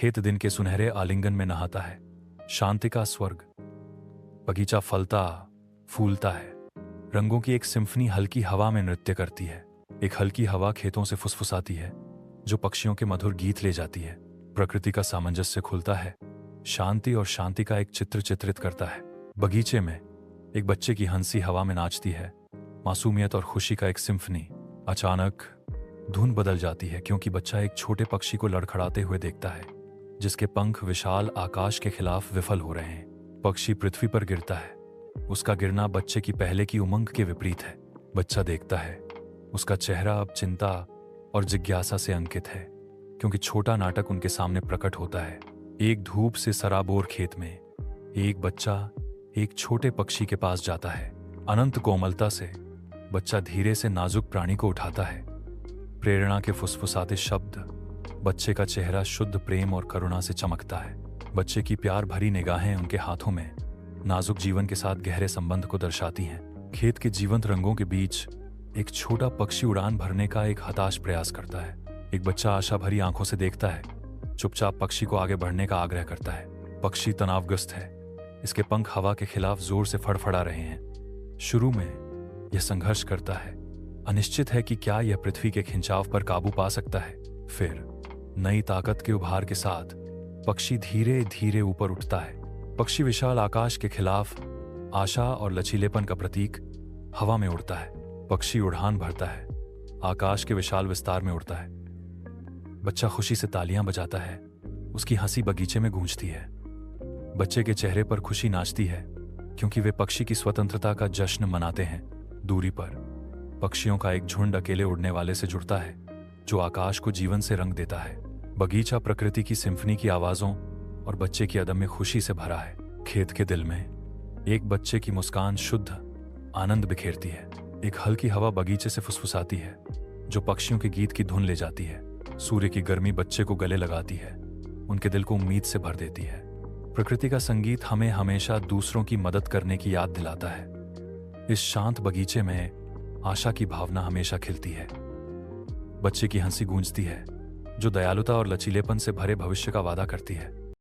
खेत दिन के सुनहरे आलिंगन में नहाता है। शांति का स्वर्ग। बगीचा फलता फूलता है। रंगों की एक सिम्फनी हल्की हवा में नृत्य करती है। एक हल्की हवा खेतों से फुसफुसाती है, जो पक्षियों के मधुर गीत ले जाती है। प्रकृति का सामंजस्य खुलता है। शांति और शांति का एक चित्र चित्रित करता है। बगीचे में एक बच्चे की हंसी हवा में नाचती है। मासूमियत और खुशी का एक सिम्फनी। अचानक धुन बदल जाती है, क्योंकि बच्चा एक छोटे पक्षी को लड़खड़ाते हुए देखता है, जिसके पंख विशाल आकाश के खिलाफ विफल हो रहे हैं। पक्षी पृथ्वी पर गिरता है। उसका गिरना बच्चे की पहले की उमंग के विपरीत है। बच्चा देखता है, उसका चेहरा अब चिंता और जिज्ञासा से अंकित है, क्योंकि छोटा नाटक उनके सामने प्रकट होता है। एक धूप से सराबोर खेत में एक बच्चा एक छोटे पक्षी के पास जाता है। अनंत कोमलता से बच्चा धीरे से नाजुक प्राणी को उठाता है। प्रेरणा के फुसफुसाते शब्द, बच्चे का चेहरा शुद्ध प्रेम और करुणा से चमकता है। बच्चे की प्यार भरी निगाहें उनके हाथों में नाजुक जीवन के साथ गहरे संबंध को दर्शाती हैं। खेत के जीवंत रंगों के बीच एक छोटा पक्षी उड़ान भरने का एक हताश प्रयास करता है। एक बच्चा आशा भरी आंखों से देखता है, चुपचाप पक्षी को आगे बढ़ने का आग्रह करता है। पक्षी तनावग्रस्त है। इसके पंख हवा के खिलाफ जोर से फड़फड़ा रहे हैं। शुरू में यह संघर्ष करता है, अनिश्चित है कि क्या यह पृथ्वी के खिंचाव पर काबू पा सकता है। फिर नई ताकत के उभार के साथ पक्षी धीरे धीरे ऊपर उठता है। पक्षी विशाल आकाश के खिलाफ आशा और लचीलेपन का प्रतीक हवा में उड़ता है। पक्षी उड़ान भरता है, आकाश के विशाल विस्तार में उड़ता है। बच्चा खुशी से तालियां बजाता है। उसकी हंसी बगीचे में गूंजती है। बच्चे के चेहरे पर खुशी नाचती है, क्योंकि वे पक्षी की स्वतंत्रता का जश्न मनाते हैं। दूरी पर पक्षियों का एक झुंड अकेले उड़ने वाले से जुड़ता है, जो आकाश को जीवन से रंग देता है। बगीचा प्रकृति की सिम्फनी की आवाजों और बच्चे की अदम्य खुशी से भरा है। खेत के दिल में एक बच्चे की मुस्कान शुद्ध आनंद बिखेरती है। एक हल्की हवा बगीचे से फुसफुसाती है, जो पक्षियों के गीत की धुन ले जाती है। सूर्य की गर्मी बच्चे को गले लगाती है, उनके दिल को उम्मीद से भर देती है। प्रकृति का संगीत हमें हमेशा दूसरों की मदद करने की याद दिलाता है। इस शांत बगीचे में आशा की भावना हमेशा खिलती है। बच्चे की हंसी गूंजती है, जो दयालुता और लचीलेपन से भरे भविष्य का वादा करती है।